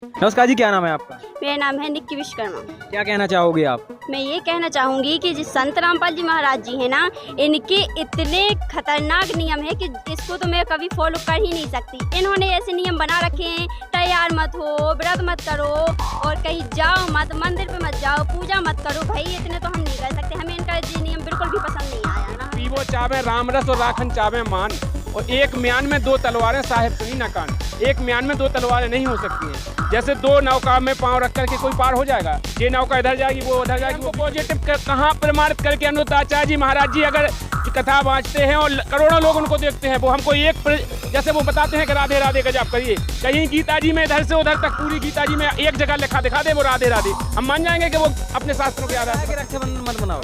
नमस्कार जी, क्या नाम है आपका? मेरा नाम है निक्की विश्वकर्मा। क्या कहना चाहोगे आप? मैं ये कहना चाहूँगी कि जिस संत रामपाल जी महाराज जी हैं ना, इनके इतने खतरनाक नियम है कि इसको तो मैं कभी फॉलो कर ही नहीं सकती। इन्होंने ऐसे नियम बना रखे हैं, तैयार मत हो, व्रत मत करो और कहीं जाओ मत, मंदिर पे मत जाओ, पूजा मत करो। भाई इतने तो हम नहीं कर सकते, हमें इनका ये नियम बिल्कुल भी पसंद नहीं आया ना। पीवो चावे रामरस और राखन चावे मान, और एक म्यान में दो तलवारें साहिब सुनी न कान। एक म्यान में दो तलवारें नहीं हो सकती हैं। जैसे दो नौका में पांव रख करके कोई पार हो जाएगा, ये नौका इधर जाएगी वो उधर जाएगी। वो पॉजिटिव कहाँ प्रमाणित करके अनुताचार्य जी महाराज जी अगर कथा बाँचते हैं और करोड़ों लोग उनको देखते हैं, वो हमको जैसे वो बताते हैं कि राधे राधे का जाप करिए, कहीं गीता जी में इधर से उधर तक पूरी गीता जी में एक जगह लिखा दिखा दे वो राधे राधे, हम मान जाएंगे कि वो अपने शास्त्रों के आधार पर। रक्षाबंधन मत बनाओ।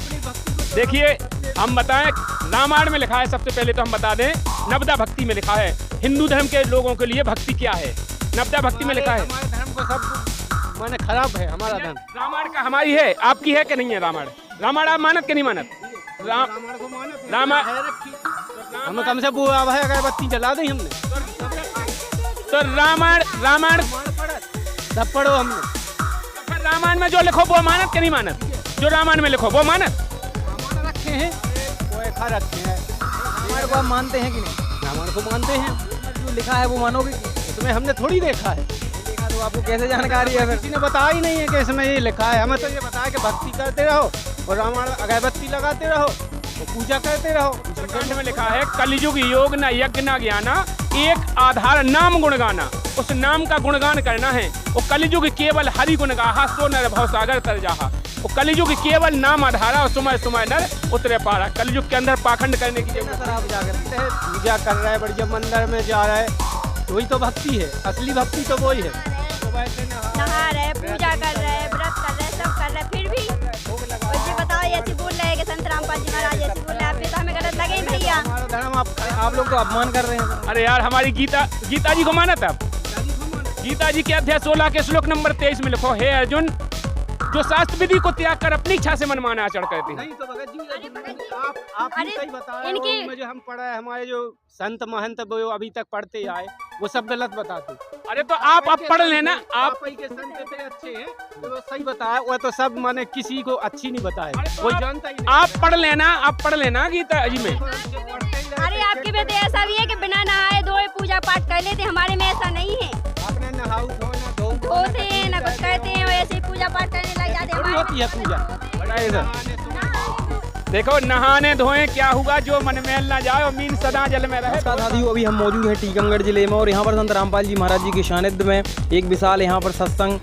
देखिए हम बताएं, रामायण में लिखा है, सबसे पहले तो हम बता दें, नवदा भक्ति में लिखा है हिंदू धर्म के लोगों के लिए भक्ति क्या है। नवदा भक्ति में लिखा है हमारे धर्म को सब माने खराब है हमारा धर्म। रामायण का हमारी है, आपकी है कि नहीं है रामायण? रामायण आप मानत के नहीं मानत? रामायण को मानत रामायण हमें कम से वो अब है अगरबत्ती जला दी हमने, तो रामायण सब पढ़ो हमने। फिर रामायण में जो लिखो वो मानत के नहीं मानत? जो रामायण में लिखो वो मानत? रामायण रखे हैं, कोई खा रखे हैं। रामायण को आप मानते हैं कि नहीं? रामायण को मानते हैं, जो लिखा है वो मानोगे कि? इसमें हमने थोड़ी देखा है। देखा तो आपको कैसे जानकारी है फिर? किसी ने बताया ही नहीं है कि इसमें ये लिखा है। हमें तो ये बताया कि भक्ति करते रहो और रामायण अगरबत्ती लगाते रहो और पूजा करते रहो। ग्रंथ में लिखा है कलयुग योग न यज्ञ न ज्ञाना, एक आधार नाम गुण गाना। उस नाम का गुणगान करना है। वो कलयुग केवल हरि गुण गाहा, सो नर भव सागर तर जाहा। वो कलयुग केवल नाम आधारा और सुमय सुमय नर उतरे पारा। कलयुग के अंदर पाखंड करने की जरूरत सर आप जाकर पूजा कर रहा है, बढ़िया मंदिर में जा रहा है, वही तो भक्ति है। असली भक्ति तो वही है। नहा रहे, पूजा कर रहे, व्रत कर रहे, सब कर रहे, फिर भी और ये बताओ ऐसे बोल रहे हैं कि संत रामपाल जी महाराज ऐसे बोल रहे हैं, फिर तो हमें गलत लगे ही भैया। हमारा धर्म आप लोग तो अपमान कर रहे हैं सर। अरे यार हमारी गीता जी को मानत आप? गीता जी के अध्याय 16 के श्लोक नंबर 23 में लिखो, हे अर्जुन, जो शास्त्र विधि को त्याग कर अपनी इच्छा से मनमाना आचरण करते हैं। नहीं तो भगत जी आप ही सही बता रहे इनके- हो। में जो हम पढ़ा है, हमारे जो संत महंत वो अभी तक पढ़ते आए, वो सब गलत बताते। अरे तो आप अब पढ़ लेना। आप ही के संत इतने अच्छे हैं, वो सही बताया। वो तो सब माने किसी को अच्छी नहीं बताए, अरे तो वो आप- जानता ही नहीं। आप पढ़ लेना गीता जी में। अरे आपके में तो ऐसा भी है कि बिना नहाए धोए पूजा पाठ कर लेते, हमारे में ऐसा नहीं है। आपने नहाऊ धोना धोते हैं ना कुछ करते हैं, और ऐसे ही पूजा पाठ करने लग जाते हैं। थोड़ी होती है पूजा। बताइए सर। देखो नहाने धोए क्या हुआ, जो मन मैल ना जाए और मीन सदा जल में रहे। नमस्कार साथियों, अभी हम मौजूद हैं टीकमगढ़ जिले में और यहाँ पर संत रामपाल जी महाराज जी के सानिध्य में एक विशाल यहाँ पर सत्संग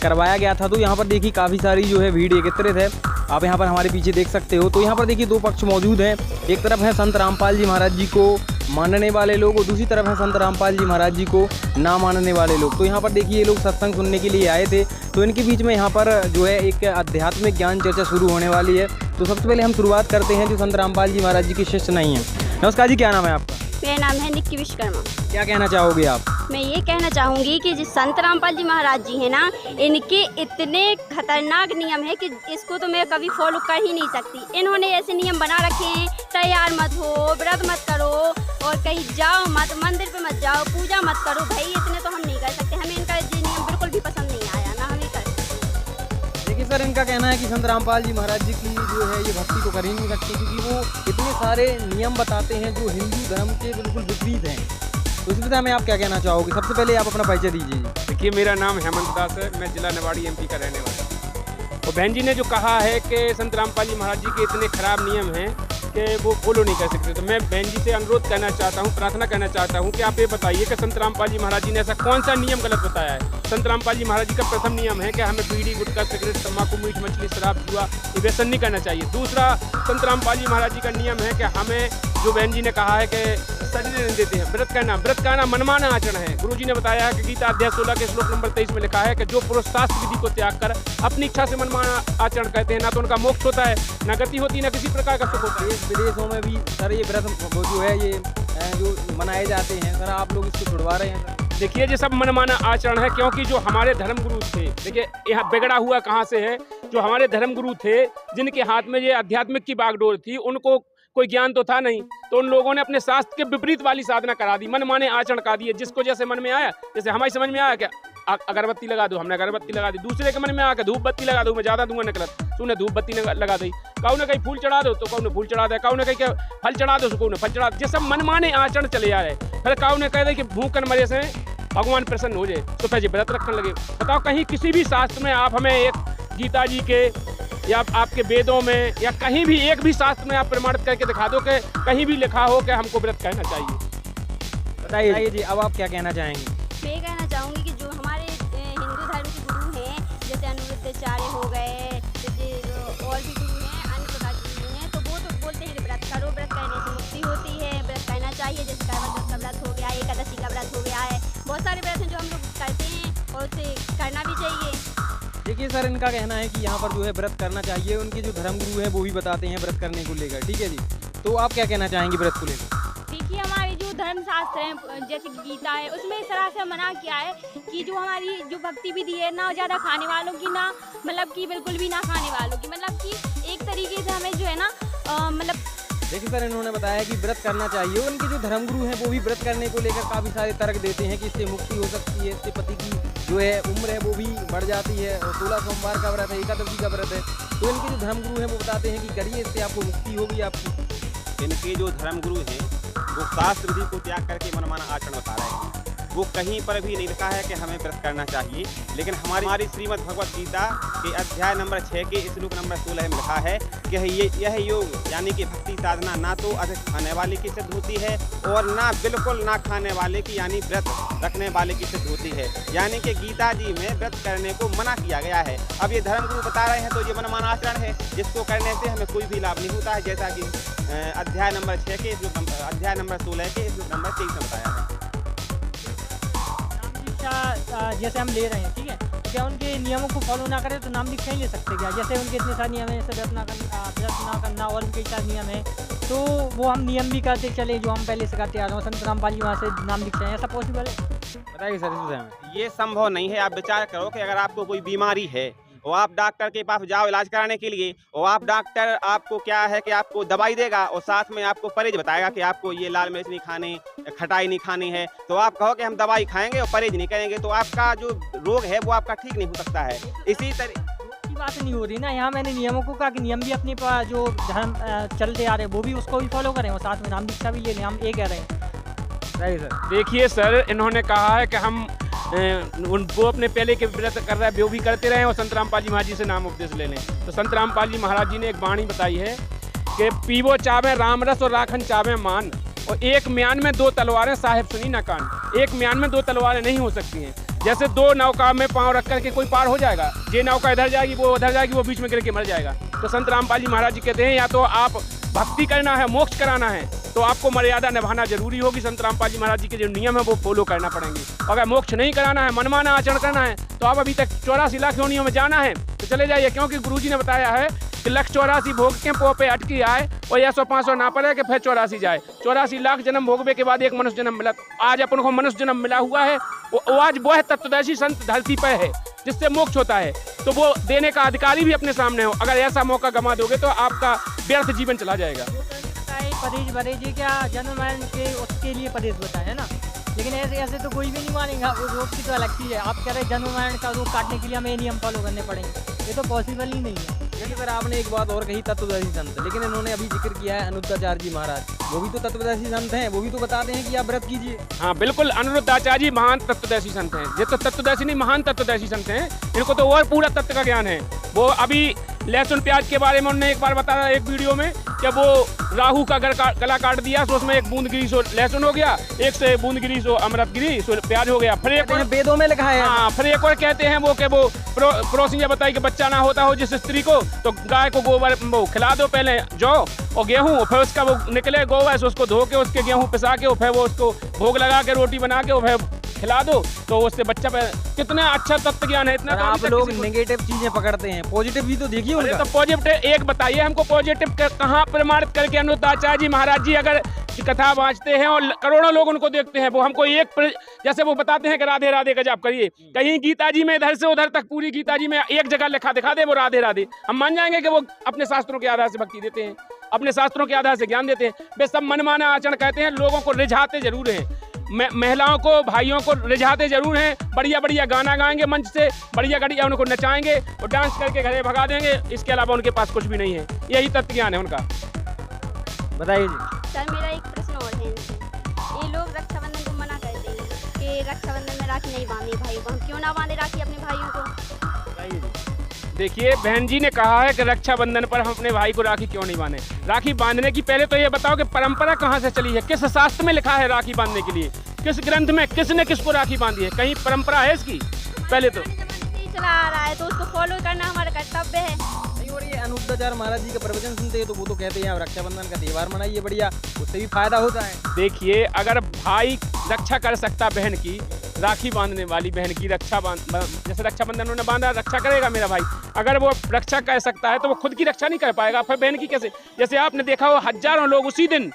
करवाया गया था। तो यहाँ पर देखिए काफ़ी सारी जो है भीड़ एकत्रित है। आप यहाँ पर हमारे पीछे देख सकते हो। तो यहाँ पर देखिए दो पक्ष मौजूद हैं। एक तरफ है संत रामपाल जी महाराज जी को मानने वाले लोग और दूसरी तरफ है संत रामपाल जी महाराज जी को ना मानने वाले लोग। तो यहाँ पर देखिए ये लोग सत्संग सुनने के लिए आए थे। तो इनके बीच में यहाँ पर जो है एक आध्यात्मिक ज्ञान चर्चा शुरू होने वाली है। तो सबसे पहले हम शुरुआत करते हैं जो संत रामपाल जी महाराज जी के शिष्य नहीं हैं। नमस्कार जी, क्या नाम है आपका? मेरा नाम है निक्की विश्वकर्मा। क्या कहना चाहोगे आप? मैं ये कहना चाहूँगी कि जिस संत रामपाल जी महाराज जी हैं ना, इनके इतने खतरनाक नियम है कि इसको तो मैं कभी फॉलो कर ही नहीं सकती। इन्होंने ऐसे नियम बना रखे हैं, तैयार मत हो, व्रत मत करो और कहीं जाओ मत, मंदिर पे मत जाओ, पूजा मत करो। भाई इतने तो हम नहीं कर सकते, हमें इनका ये नियम बिल्कुल भी पसंद नहीं आया ना, हमें कर। देखिए सर, इनका कहना है कि संत रामपाल जी महाराज जी की जो है ये भक्ति को कर ही नहीं सकते, क्योंकि वो इतने सारे नियम बताते हैं जो हिंदू धर्म के बिल्कुल विपरीत हैं। तो इस विषय में आप क्या कहना चाहोगे? सबसे पहले आप अपना परिचय दीजिए। देखिए मेरा नाम हेमंत दास है, मैं जिला निवाड़ी एमपी का रहने वाला हूँ। और बहन जी ने जो कहा है कि संत रामपाल जी महाराज जी के इतने खराब नियम हैं कि वो फॉलो नहीं कर सकते, तो मैं बहन जी से अनुरोध करना चाहता हूँ, प्रार्थना करना चाहता हूँ कि आप ये बताइए कि संत रामपाल जी महाराज जी ने ऐसा कौन सा नियम गलत बताया है। संत रामपाल जी महाराज जी का प्रथम नियम है कि हमें बीड़ी, गुटखा, सिगरेट, तम्बाकू, मीट मछली, शराब, जुआ ये व्यसन नहीं करना चाहिए। दूसरा संत रामपाल जी महाराज जी का नियम है कि हमें, जो बहन जी ने कहा है कि शरीर नहीं देते हैं, व्रत करना मनमाना आचरण है। गुरु जी ने बताया है कि गीता अध्याय 16 के श्लोक नंबर 23 में लिखा है कि जो पुरुष शास्त्र विधि को त्याग कर अपनी इच्छा से मनमाना आचरण करते हैं, ना तो उनका मोक्ष होता है, ना गति होती, ना किसी प्रकार का सुख होता है। देश विदेशों में भी सर ये व्रत वो जो है ये जो मनाए जाते हैं, सर आप लोग इसको छुड़वा रहे हैं सर? देखिए ये सब मनमाना आचरण है, क्योंकि जो हमारे धर्म गुरु थे, देखिए यहाँ बिगड़ा हुआ कहाँ से है, जो हमारे धर्म गुरु थे जिनके हाथ में ये आध्यात्मिक की बागडोर थी, उनको कोई ज्ञान तो था नहीं, तो उन लोगों ने अपने शास्त्र के विपरीत वाली साधना करा दी, मन माने आचरण करा दिए, जिसको जैसे मन में आया, जैसे हमारी समझ में आया क्या अगरबत्ती लगा दो, हमने अगरबत्ती लगा दी। दूसरे के मन में आके धूप बत्ती लगा दो, मैं ज़्यादा दूंगा निकलत, तूने धूप बत्ती लगा दी। कहूँ ने कहीं फूल चढ़ा दो तो कहूँ ने फूल चढ़ा दे, कहूँ ने कहीं फल चढ़ा दो तो कहूँ ने फल चढ़ा दे। ये सब मनमाने आचरण चले जा रहे। फिर कहूँ ने कह दे कि भूखन मरे से भगवान प्रसन्न हो जाए तो फिर व्रत रखने लगे। बताओ कहीं किसी भी शास्त्र में आप हमें एक गीता जी के या आपके वेदों में या कहीं भी एक भी शास्त्र में आप प्रमाणित करके दिखा दो कि कहीं भी लिखा हो कि हमको व्रत कहना चाहिए। बताइए जी, अब आप क्या कहना चाहेंगे? मैं ये कहना चाहूँगी कि जो हमारे हिंदू धर्म के गुरु हैं, जैसे अनिरुद्धाचार्य हो गए, जैसे और भी गुरु हैं, अन्य प्रकार के गुरु हैं, तो वो तो बोलते हैं कि व्रत करो, व्रत करने से मुक्ति होती है, व्रत करना चाहिए। जैसे करवा का व्रत हो गया, एकादशी का व्रत हो गया है, बहुत सारे व्रत हैं जो हम लोग करते हैं और उसे करना भी चाहिए। देखिए सर, इनका कहना है कि यहाँ पर जो है व्रत करना चाहिए। उनके जो धर्म गुरु हैं वो भी बताते हैं व्रत करने को लेकर। ठीक है जी, तो आप क्या कहना चाहेंगे व्रत को लेकर? देखिए, हमारे जो धर्म शास्त्र हैं जैसे गीता है, उसमें इस तरह से मना किया है कि जो हमारी जो भक्ति विधि है ना ज़्यादा खाने वालों की, ना मतलब कि बिल्कुल भी ना खाने वालों की, मतलब कि एक तरीके से हमें जो है ना मतलब। देखिए सर, इन्होंने बताया कि व्रत करना चाहिए। उनके जो धर्मगुरु हैं वो भी व्रत करने को लेकर काफ़ी सारे तर्क देते हैं कि इससे मुक्ति हो सकती है, इससे पति की जो है उम्र है वो भी बढ़ जाती है, और 16 सोमवार का व्रत है, एकादशी का व्रत है। तो इनके जो धर्मगुरु हैं वो बताते हैं कि करिए, इससे आपको मुक्ति होगी आपकी। इनके जो धर्मगुरु हैं वो शास्त्र विधि को त्याग करके मनमाना आचरण बता रहे हैं। वो कहीं पर भी नहीं लिखा है कि हमें व्रत करना चाहिए, लेकिन हमारी श्रीमद् भगवत गीता के अध्याय नंबर 6 के श्लोक नंबर 16 में लिखा है कि यह योग यानी कि भक्ति साधना ना तो अधिक खाने वाले की सिद्ध होती है और ना बिल्कुल ना खाने वाले की यानी व्रत रखने वाले की सिद्ध होती है। यानी कि गीता जी में व्रत करने को मना किया गया है। अब ये धर्मगुरु बता रहे हैं तो ये मनमाना आचरण है, जिसको करने से हमें कोई भी लाभ नहीं होता है, जैसा कि अध्याय नंबर 6 के अध्याय नंबर 16 के श्लोक नंबर 23 में बताया है। जैसे हम ले रहे हैं, ठीक है, क्या उनके नियमों को फॉलो ना करें तो नाम दीक्षा ही ले सकते क्या? जैसे उनके इतने सारे नियम हैं, जैसे व्रत ना करना और भी कई सारे नियम हैं, तो वो हम नियम भी करते चले जो हम पहले से करते आ रहे हैं। संत रामपाल जी वहाँ से नाम दीक्षा है, ऐसा पॉसिबल है? बताइए सर इस विषय में। ये संभव नहीं है। आप विचार करो कि अगर आपको कोई बीमारी है और आप डॉक्टर के पास जाओ इलाज कराने के लिए, और आप डॉक्टर आपको क्या है कि आपको दवाई देगा और साथ में आपको परहेज बताएगा कि आपको ये लाल मिर्च नहीं खानी, खटाई नहीं खानी है, तो आप कहो कि हम दवाई खाएंगे और परहेज नहीं करेंगे, तो आपका जो रोग है वो आपका ठीक नहीं हो सकता है। इसी तरह की बात नहीं हो रही ना, यहाँ मैंने नियमों को कहा कि नियम भी अपने पास जो धर्म चलते आ रहे हैं वो भी उसको भी फॉलो करें और साथ में नाम दीक्षा भी ले लें, हम ये कह रहे हैं। सही सर। देखिए सर, इन्होंने कहा है कि हम वो अपने पहले के व्रत कर रहे हैं वो भी करते रहे और संत रामपाल जी महाराज जी से नाम उपदेश ले लें। तो संत रामपाल जी महाराज जी ने एक वाणी बताई है कि पीवो चावे रामरस और राखन चावे मान, और एक म्यान में दो तलवारें साहिब सुनी ना कान। एक म्यान में दो तलवारें नहीं हो सकती हैं। जैसे दो नौका में पाँव रख करके कोई पार हो जाएगा, ये नौका इधर जाएगी वो उधर जाएगी, वो बीच में गिर के मर जाएगा। तो संत रामपाल जी महाराज जी कहते हैं या तो आप भक्ति करना है, मोक्ष कराना है, तो आपको मर्यादा निभाना जरूरी होगी। संत रामपाल जी महाराज जी के जो नियम है वो फॉलो करना पड़ेंगे। अगर मोक्ष नहीं कराना है, मनमाना आचरण करना है, तो आप अभी तक 84 लाख योनियों में जाना है तो चले जाइए, क्योंकि गुरुजी ने बताया है कि 184 भोग के पो पे अटकी आए और 100-500 ना पड़े कि फिर 84 जाए। 84 लाख जन्म भोगवे के बाद एक मनुष्य जन्म मिला। आज अपन को मनुष्य जन्म मिला हुआ है, वो आज वो है तत्वदर्शी संत धरती पर है जिससे मोक्ष होता है, तो वो देने का अधिकारी भी अपने सामने हो। अगर ऐसा मौका गंवा दोगे तो आपका व्यर्थ जीवन चला जाएगा। परहेज भरेज क्या जन्म मरण के उसके लिए परहेज बताया है ना, लेकिन ऐसे तो कोई भी नहीं मानेगा। वो रोग की तो अलग चीज़ है। आप कह रहे हैं जन्म मरण का रोग काटने के लिए हमें नियम फॉलो करने पड़ेंगे, ये तो पॉसिबल ही नहीं है। लेकिन सर आपने एक बात और कही, तत्वदर्शी संत, लेकिन इन्होंने अभी जिक्र किया है अनिरुद्धाचार्य जी महाराज, वो भी तो तत्वदर्शी संत हैं, वो भी तो बताते हैं कि आप व्रत कीजिए। हाँ बिल्कुल, अनिरुद्धाचार्य जी महान तत्वदर्शी संत हैं। ये तो तत्वदर्शी नहीं, महान तत्वदर्शी संत हैं। इनको तो और पूरा तत्व का ज्ञान है। वो अभी लहसुन प्याज के बारे में उन्होंने एक बार बताया एक वीडियो में कि वो राहु का गला काट दिया तो उसमें एक बूंद गिरी सो लहसुन हो गया, एक से बूंद गिरी सो अमृत गिरी सो प्याज हो गया। फिर एक वेदों में लिखा है। हाँ, फिर एक और कहते हैं वो कि वो पड़ोसी ने बताई कि बच्चा ना होता हो जिस स्त्री को, तो गाय को गोबर वो खिला दो पहले जौ और गेहूँ, फिर उसका वो निकले गोबर उसको धो के उसके गेहूँ पिसा के फिर वो उसको भोग लगा के रोटी बना के फिर खिला दो, तो उससे बच्चा पे कितना अच्छा तत्व ज्ञान है। इतना आप लोग नेगेटिव चीजें पकड़ते हैं, पॉजिटिव भी तो देखिए उनका। तो पॉजिटिव एक बताइए हमको, पॉजिटिव कहाँ प्रमाणित करके अनिरुद्धाचार्य जी महाराज जी अगर कथा वाँचते हैं और करोड़ों लोग उनको देखते हैं, वो हमको एक जैसे वो बताते हैं कि राधे राधे का जाप करिए, कहीं गीता जी में इधर से उधर तक पूरी गीता जी में एक जगह लिखा दिखा दे वो राधे राधे, हम मान जाएंगे कि वो अपने शास्त्रों के आधार से भक्ति देते हैं, अपने शास्त्रों के आधार से ज्ञान देते हैं। वे सब मनमाना आचरण कहते हैं, लोगों को रिझाते जरूर हैं। महिलाओं को भाइयों को रिझाते जरूर हैं, बढ़िया बढ़िया गाना गाएंगे मंच से, बढ़िया बढ़िया उनको नचाएंगे और डांस करके घरे भगा देंगे। इसके अलावा उनके पास कुछ भी नहीं है। यही तत्व ज्ञान है उनका। बताइए जी। सर मेरा एक प्रश्न और है इनसे, ये लोग रक्षाबंधन को मना करते हैं कि रक्षाबंधन में राखी नहीं बांधे भाई को, हम क्यों ना बांधे राखी अपने भाइयों को? बताइए जी। देखिए बहन जी ने कहा है कि रक्षाबंधन पर हम अपने भाई को राखी क्यों नहीं बांधे। राखी बांधने की पहले तो ये बताओ कि परंपरा कहाँ से चली है, किस शास्त्र में लिखा है राखी बांधने के लिए, किस ग्रंथ में किसने किसको राखी बांधी है, कहीं परंपरा है इसकी? पहले तो चला आ रहा है तो उसको फॉलो करना हमारा कर्तव्य है। नहीं, और ये अनुद्धाचार्य महाराज जी का प्रवचन सुनते हैं तो वो तो कहते हैं रक्षाबंधन का त्योहार मनाइए बढ़िया, उससे भी फायदा होता है। देखिए अगर भाई रक्षा कर सकता बहन की, राखी बांधने वाली बहन की जैसे रक्षाबंधन उन्होंने बांधा, रक्षा करेगा मेरा भाई। अगर वो रक्षा कर सकता है तो वो खुद की रक्षा नहीं कर पाएगा, फिर बहन की कैसे? जैसे आपने देखा हो हजारों लोग उसी दिन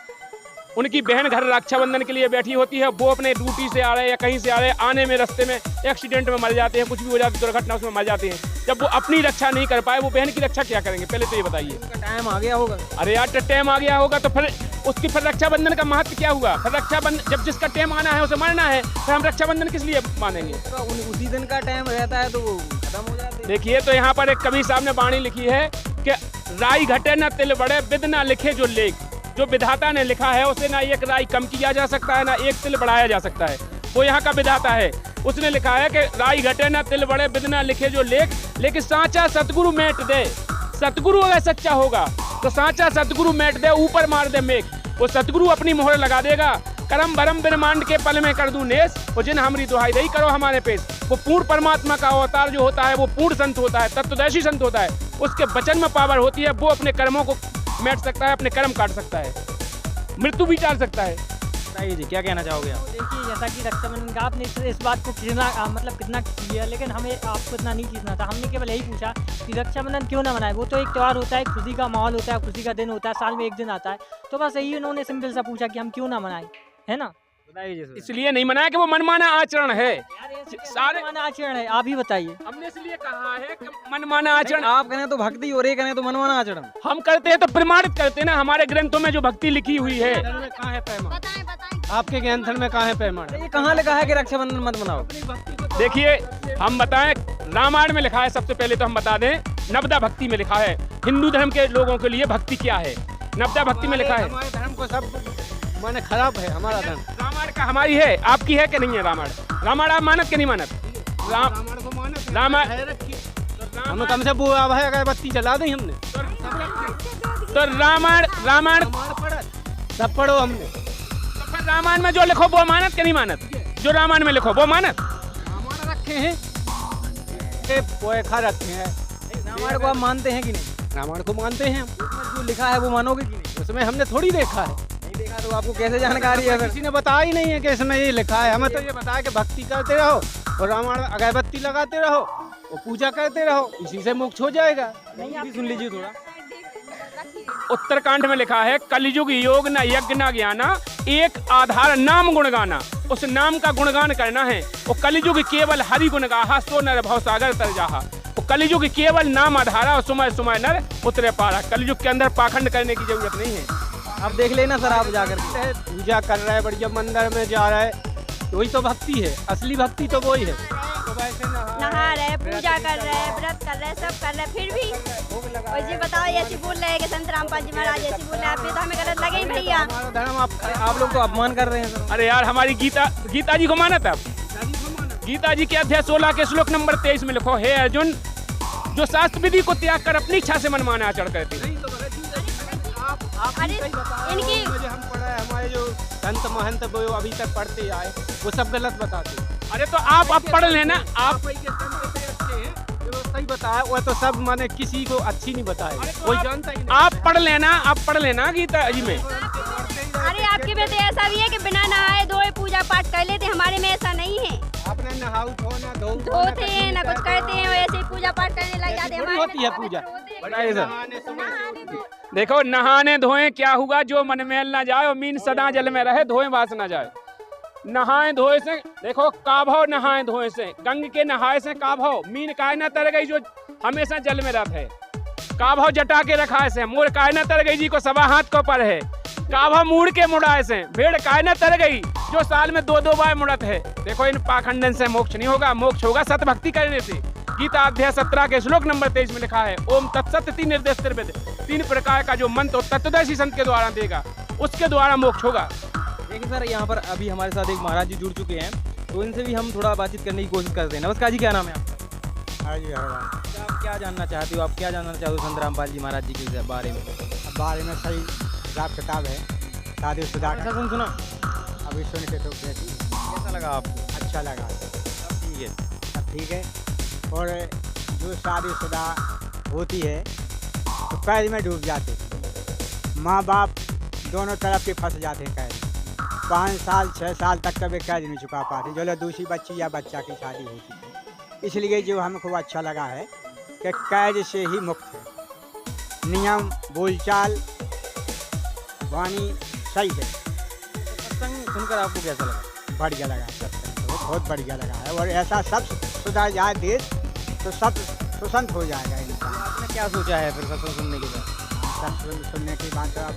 उनकी बहन घर रक्षाबंधन के लिए बैठी होती है, वो अपने ड्यूटी से आ रहे हैं या कहीं से आ रहे हैं, आने में रास्ते में एक्सीडेंट में मर जाते हैं, कुछ भी हो जाती है, दुर्घटना उसमें मर जाते हैं। जब वो अपनी रक्षा नहीं कर पाए, वो बहन की रक्षा क्या करेंगे? पहले तो ये बताइए। टाइम आ गया होगा। अरे यार टाइम आ गया होगा तो फिर उसकी फिर रक्षाबंधन का महत्व क्या हुआ? फिर रक्षाबंधन जब जिसका टाइम आना है उसे मरना है, फिर हम रक्षाबंधन किस लिए मानेंगे? तो उसी दिन का टाइम रहता है तो वो खत्म हो जाते हैं। देखिए तो यहाँ पर एक कवि साहब ने वाणी लिखी है कि राई घटे न तिल बढ़े, विद न लिखे जो लेख। जो विधाता ने लिखा है उसे ना एक राई कम किया जा सकता है, ना एक तिल बढ़ाया जा सकता है। वो यहाँ का विधाता है, उसने लिखा है कि राई घटे न तिल बढ़े, विद न लिखे जो लेख, लेकिन साचा सतगुरु मेट दे। सतगुरु अगर सच्चा होगा तो साचा सतगुरु मेट दे, ऊपर मार दे मेघ। वो सतगुरु अपनी मोहर लगा देगा। करम भरम ब्रह्मांड के पल में कर दूं नेस, वो जिन हमरी दुहाई दही करो हमारे पेश। वो पूर्ण परमात्मा का अवतार जो होता है वो पूर्ण संत होता है, तत्वदर्शी संत होता है। उसके वचन में पावर होती है, वो अपने कर्मों को मेट सकता है, अपने कर्म काट सकता है, मृत्यु भी टाल सकता है। बताइए जी, क्या कहना चाहोगे आप? देखिए जैसा कि रक्षाबंधन का आपने इस बात को मतलब कितना किया, लेकिन हमें आपको इतना नहीं खींचना था। हमने केवल यही पूछा कि रक्षाबंधन क्यों ना मनाए। वो तो एक त्यौहार होता है, खुशी का माहौल होता है, खुशी का दिन होता है, साल में एक दिन आता है। तो बस यही उन्होंने सिंपल सा पूछा कि हम क्यों ना मनाए, है ना? बताइए जी। इसलिए नहीं मनाया कि वो मनमाना आचरण है। सारे मनमाना आचरण है, आप ही बताइए। हमने इसलिए कहा है कि मनमाना आचरण, आप कहने तो भक्ति और ये कहने तो मनमाना आचरण। हम करते हैं तो प्रमाणित करते हैं ना, हमारे ग्रंथों में जो भक्ति लिखी हुई है। कहाँ है पैमान? आपके ग्रंथ में कहाँ है पैमान? ये कहाँ लिखा है कि रक्षाबंधन मत मनाओ? देखिए हम बताएं, रामायण में लिखा है। सबसे पहले तो हम बता दें, नवदा भक्ति में लिखा है। हिंदू धर्म के लोगों के लिए भक्ति क्या है, नवदा भक्ति में लिखा है। हमारे धर्म को सब माने खराब है हमारा धर्म। रामायण का हमारी है, आपकी है कि नहीं है? रामायण आप मानत के नहीं मानत? रामायण को मानत, रामायण हमें कम से वो अगरबत्ती जला दी हमने। तो रामायण सब पढ़ो हमने। तो फिर रामायण में जो लिखो वो मानत के नहीं मानत? जो रामायण में लिखो वो मानत? रामायण रखे हैं, पोएखा रखे हैं। रामायण को आप मानते हैं कि नहीं? रामायण को मानते हैं हम। उसमें जो लिखा है वो मानोगे कि नहीं? उसमें हमने थोड़ी देखा है। नहीं देखा तो आपको कैसे जानकारी है? किसी ने बताया ही नहीं है कि इसमें ये लिखा है। हमें तो ये बताया कि भक्ति करते रहो और रामायण अगरबत्ती लगाते रहो और पूजा करते रहो, इसी से मोक्ष हो जाएगा। नहीं, आप सुन लीजिए थोड़ा। उत्तरकांड में लिखा है, कलयुग योग न यज्ञ न ज्ञाना, एक आधार नाम गुण गाना। उस नाम का गुणगान करना है। वो कलयुग केवल हरि गुण गाहा, सो नर भव सागर तर जाहा। वो कलयुग केवल नाम आधारा और सुमय सुमय नर उतरे पारा। कलयुग के अंदर पाखंड करने की जरूरत नहीं है। आप देख लेना सर, आप जाकर पूजा कर रहा है, बढ़िया मंदिर में जा रहा है, तो वही तो भक्ति है। असली भक्ति तो वही है। तो वैसे नहा रहे, पूजा कर रहे, व्रत कर रहे, सब कर रहे, फिर भी और जी बताओ ऐसे बोल रहे हैं कि संत रामपाल जी महाराज ऐसे बोल रहे हैं, तो हमें गलत लगे ही भैया। हमारा धर्म आप लोग तो अपमान कर रहे हैं सर। अरे यार हमारी गीता जी को मानत है। गीता जी के अध्याय 16 के श्लोक नंबर 23 में लिखो, हे अर्जुन, जो शास्त्र विधि को त्याग कर अपनी इच्छा से मनमाना आचरण करते हैं। अरे इनकी हम पढ़ा है, हमारे जो संत महंत वो अभी तक पढ़ते आए वो सब गलत बताते। अरे तो आप अब पढ़ लेना। आप सही बताया, वो तो सब माने किसी को अच्छी नहीं बताए, कोई जानता ही नहीं। आप पढ़ लेना गीता जी में। अरे आपके में तो ऐसा भी है कि बिना नहाए धोए पूजा पाठ कर लेते, हमारे में ऐसा नहीं है। आपने नहाऊ धोते हैं ना कुछ करते हैं, ऐसे ही पूजा पाठ करने लग जाते हैं। हमारे होती है पूजा। बताइए सर। देखो नहाने धोए क्या हुआ, जो मन मैल ना जाए और मीन सदा जल में रहे, धोए वास ना जाए। नहाए धोए से देखो का भाव, नहाए धोए से गंग के नहाए से का भाव, मीन काय ना तर गई जो हमेशा जल में रहता है। का भाव जटा के रखा से मोर काय ना तर गई जी को सवा हाथ को पर है। कावा मूड़ के मुड़ाए से भेड़ काय न तर गई जो साल में 2-2 बार मुड़त है। देखो इन पाखंडन से मोक्ष नहीं होगा, मोक्ष होगा सतभक्ति करने से। गीता अध्याय 17 के श्लोक नंबर 23 में लिखा है ओम तत्सत 3 निर्देश 3 प्रकार का जो मंत्र तत्वदर्शी संत के द्वारा देगा उसके द्वारा मोक्ष होगा। देखिए सर, यहाँ पर अभी हमारे साथ एक महाराज जी जुड़ चुके हैं, तो इनसे भी हम थोड़ा बातचीत करने की कोशिश करते हैं। नमस्कार जी, क्या नाम है आपका? हाँ जी, हरवान आप क्या जानना चाहते हो? आप क्या जानना चाहते हो संत रामपाल जी महाराज जी के बारे में? बारे में सही हिसाब किताब है, शादीशुदा का। शासन सुना? अभी सुन के तो कैसा लगा आपको? अच्छा लगा। ठीक है। सब ठीक है। और जो शादीशुदा होती है तो कैद में डूब जाते, माँ बाप दोनों तरफ के फंस जाते हैं कैद में। 5 साल 6 साल तक कभी कैद नहीं चुका पाते, जो लोग दूसरी बच्ची या बच्चा की शादी होती है। इसलिए जो हमको अच्छा लगा है कि कैद से ही मुक्त है, नियम बोलचाल वाणी सही है। सत्संग सुनकर आपको कैसा लगा? बढ़िया लगा, सत्संग तो बहुत बढ़िया लगा है। और ऐसा सब सुधर जाए देश तो सब सुसंत हो जाएगा इंसान। आपने क्या सोचा है फिर सत्संग सुनने के बाद? सत्संग सुनने के बाद तो अब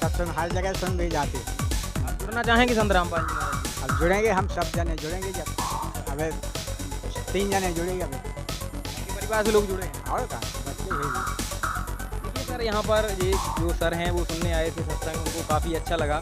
सत्संग हर जगह सुन भी जाते हैं। आप जुड़ना चाहेंगे संत रामपाल जी महाराज जी? अब जुड़ेंगे, हम सब जने जुड़ेंगे। जब अबे 3 जने जुड़ेंगे अभी, आपके परिवार से लोग जुड़े हैं? और कहाँ बच्चे ही। देखिए सर, यहाँ पर ये जो सर हैं वो सुनने आए थे सत्संग, उनको काफ़ी अच्छा लगा।